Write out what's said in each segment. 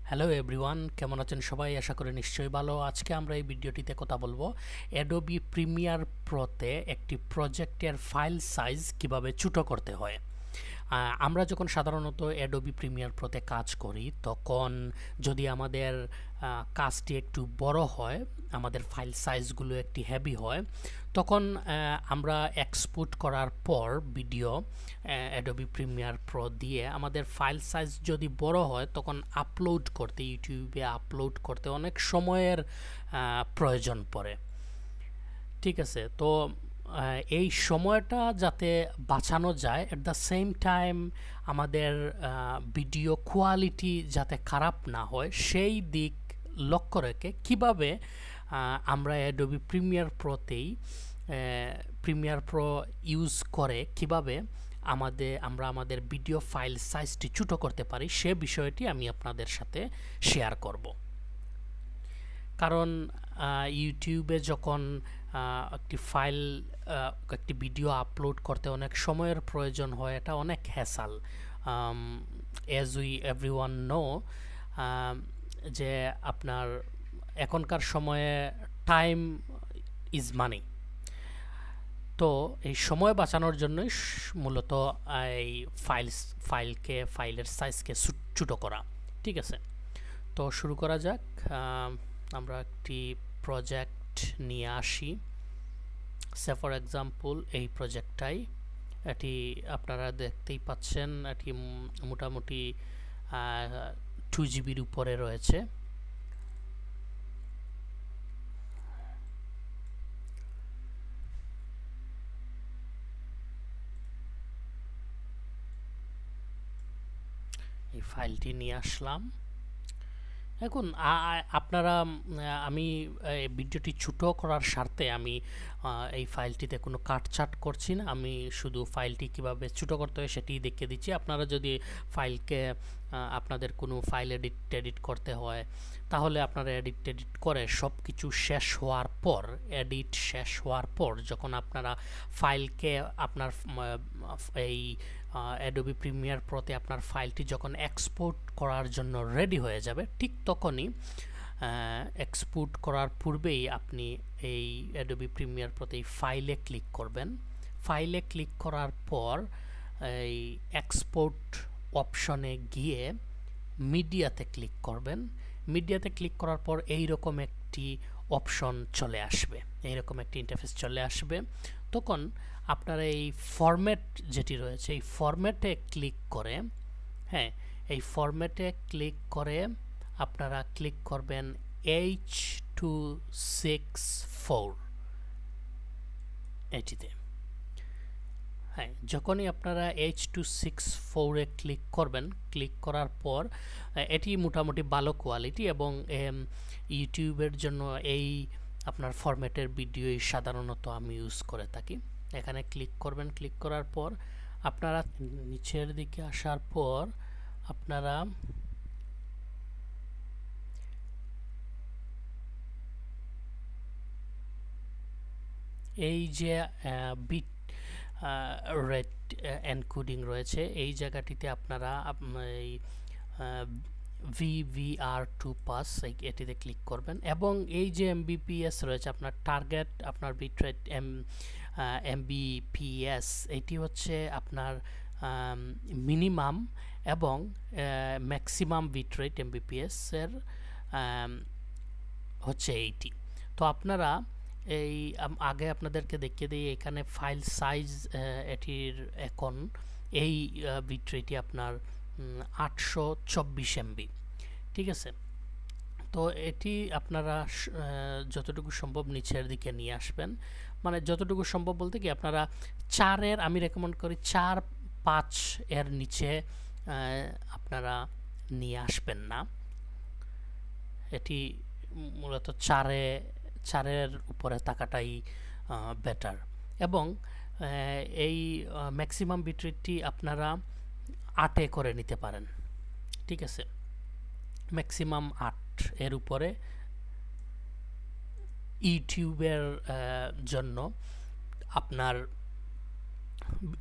Hello everyone, কেমন আছেন সবাই? আশা করি নিশ্চয়ই ভালো। আজকে আমরা এই ভিডিওটিতে কথা বলবো অ্যাডোবি প্রিমিয়ার প্রোতে একটি প্রজেক্টের ফাইল সাইজ কিভাবে ছোট করতে হয়। আমরা যখন সাধারণত অ্যাডোবি প্রিমিয়ার প্রোতে কাজ করি তখন যদি আমাদের কাজটি একটু বড় হয়, আমাদের ফাইল সাইজগুলো একটি হেভি হয়, তখন আমরা এক্সপোর্ট করার পর ভিডিও অ্যাডোবি প্রিমিয়ার প্রো দিয়ে আমাদের ফাইল সাইজ যদি বড় হয় তখন আপলোড করতে, ইউটিউবে আপলোড করতে অনেক সময়ের প্রয়োজন পড়ে। ঠিক আছে, তো এই সময়টা যাতে বাঁচানো যায়, এট দ্য সেম টাইম আমাদের ভিডিও কোয়ালিটি যাতে খারাপ না হয় সেই দিক লক্ষ্য রেখে কিভাবে আমরা অ্যাডোবি প্রিমিয়ার প্রোতেই প্রিমিয়ার প্রো ইউজ করে কিভাবে আমরা আমাদের ভিডিও ফাইল সাইজটি ছোট করতে পারি সে বিষয়টি আমি আপনাদের সাথে শেয়ার করব। কারণ ইউটিউবে যখন একটি ভিডিও আপলোড করতে অনেক সময়ের প্রয়োজন হয়, এটা অনেক hassle. As we everyone know যে আপনার এখনকার সময়ে টাইম ইজ মানি। তো এই সময় বাঁচানোর জন্যই মূলত এই ফাইলের সাইজকে ছোট করা। ঠিক আছে, তো শুরু করা যাক। আমরা একটি প্রজেক্ট নিয়ে আসি। সে ফর এক্সাম্পল এই প্রজেক্টটাই, এটি আপনারা দেখতেই পাচ্ছেন, এটি মোটামুটি 2 GB উপরে রয়েছে। এই ফাইলটি নিয়ে আসলাম। এখন আপনারা আমি ভিডিওটি ছোট করার স্বার্থে আমি এই ফাইলটিতে কোনো কাটছাট করছি না, আমি শুধু ফাইলটি কিভাবে ছোট করতে হয় সেটি দেখিয়ে দিচ্ছি। আপনারা যদি আপনাদের কোনো ফাইল এডিট করতে হয় তাহলে আপনারা এডিট করে সব কিছু শেষ হওয়ার পর যখন আপনারা ফাইলকে আপনার এই অ্যাডোবি প্রিমিয়ার প্রোতে আপনার ফাইলটি যখন এক্সপোর্ট করার জন্য রেডি হয়ে যাবে, ঠিক তখনই এক্সপোর্ট করার পূর্বেই আপনি এই অ্যাডোবি প্রিমিয়ার প্রোতে ফাইলে ক্লিক করবেন। ফাইলে ক্লিক করার পর এই এক্সপোর্ট অপশনে গিয়ে মিডিয়াতে ক্লিক করবেন। মিডিয়াতে ক্লিক করার পর এইরকম একটি অপশন চলে আসবে, এইরকম একটি ইন্টারফেস চলে আসবে। তখন আপনারা এই ফরম্যাট যেটি রয়েছে এই ফরম্যাটে ক্লিক করে, হ্যাঁ, এই ফরম্যাটে ক্লিক করে আপনারা ক্লিক করবেন H264 এটিতে। হ্যাঁ, যখনই আপনারা H264 এ ক্লিক করবেন, ক্লিক করার পর এটি মোটামুটি ভালো কোয়ালিটি এবং ইউটিউবের জন্য এই আপনার ফরম্যাটের ভিডিওই সাধারণত আমি ইউজ করে থাকি। এখানে ক্লিক করবেন। ক্লিক করার পর আপনারা নিচের দিকে আসার পর আপনারা এই যে বিট রেট এনকোডিং রয়েছে এই জায়গাটিতে আপনারা এই VVR2 পাস এটিতে ক্লিক করবেন এবং এই যে MBPS রয়েছে আপনার টার্গেট, আপনার বিটরেট MBPS, এটি হচ্ছে আপনার মিনিমাম এবং ম্যাক্সিমাম বিটরেট MBPS এর হচ্ছে এইটি। তো আপনারা এই আগে আপনাদেরকে দেখিয়ে দিই, এখানে ফাইল সাইজ এটির এখন এই বিটরেটটি আপনার 824 MB। ঠিক আছে, তো এটি আপনারা যতটুকু সম্ভব নিচের দিকে নিয়ে আসবেন। মানে যতটুকু সম্ভব বলতে কি আপনারা 4 আমি রেকমেন্ড করি 4-5 এর নিচে আপনারা নিয়ে আসবেন না। এটি মূলত 4-এর উপরে থাকাটাই বেটার এবং এই ম্যাক্সিমাম বিটরেটটি আপনারা 8-এ করে নিতে পারেন। ঠিক আছে, ম্যাক্সিমাম 8 এর উপরে ইউটিউবের জন্য আপনার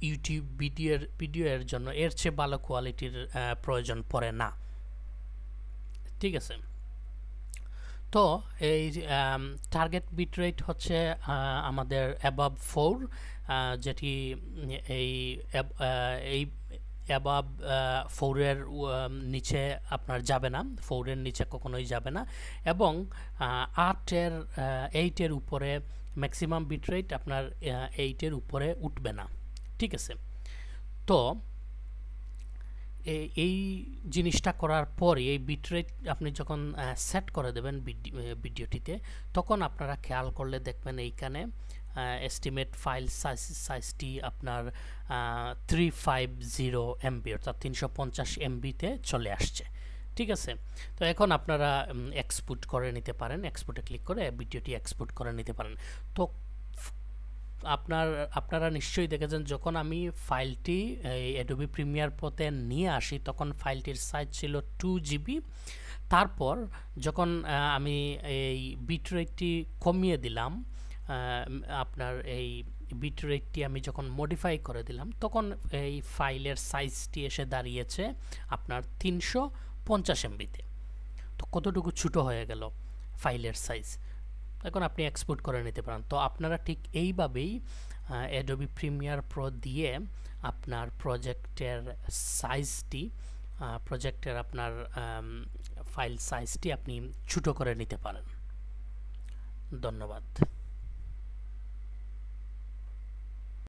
ইউটিউব ভিডিওর জন্য এর চেয়ে ভালো কোয়ালিটির প্রয়োজন পড়ে না। ঠিক আছে। তো এই টার্গেট বিটরেট হচ্ছে আমাদের অ্যাবাভ 4, যেটি এই এই অ্যাবাভ 4-এর নিচে আপনার যাবে না, 4-এর নিচে কখনোই যাবে না, এবং 8-এর উপরে ম্যাক্সিমাম বিটরেট আপনার 8-এর উপরে উঠবে না। ঠিক আছে। তো এই জিনিসটা করার পর এই বিটরেট আপনি যখন সেট করে দেবেন ভিডিওটিতে, তখন আপনারা খেয়াল করলে দেখবেন এইখানে এস্টিমেট ফাইল সাইজটি আপনার 350 MB অর্থাৎ 350 MB-তে চলে আসছে। ঠিক আছে। তো এখন আপনারা এক্সপোর্ট করে নিতে পারেন, এক্সপোর্টে ক্লিক করে ভিডিওটি এক্সপোর্ট করে নিতে পারেন। তো আপনারা নিশ্চয়ই দেখেছেন যখন আমি ফাইলটি এই অ্যাডোবি প্রিমিয়ার প্রোতে নিয়ে আসি তখন ফাইলটির সাইজ ছিল 2 GB। তারপর যখন আমি এই বিটরেটটি কমিয়ে দিলাম, আপনার এই বিটরেটটি আমি যখন মডিফাই করে দিলাম, তখন এই ফাইলের সাইজটি এসে দাঁড়িয়েছে আপনার 350 MB-তে। তো কতটুকু ছোটো হয়ে গেল ফাইলের সাইজ। এখন আপনি এক্সপোর্ট করে নিতে পারেন। তো আপনারা ঠিক এইভাবেই অ্যাডোবি প্রিমিয়ার প্রো দিয়ে আপনার প্রজেক্টের সাইজটি, প্রজেক্টের আপনার ফাইল সাইজটি আপনি ছোটো করে নিতে পারেন। ধন্যবাদ।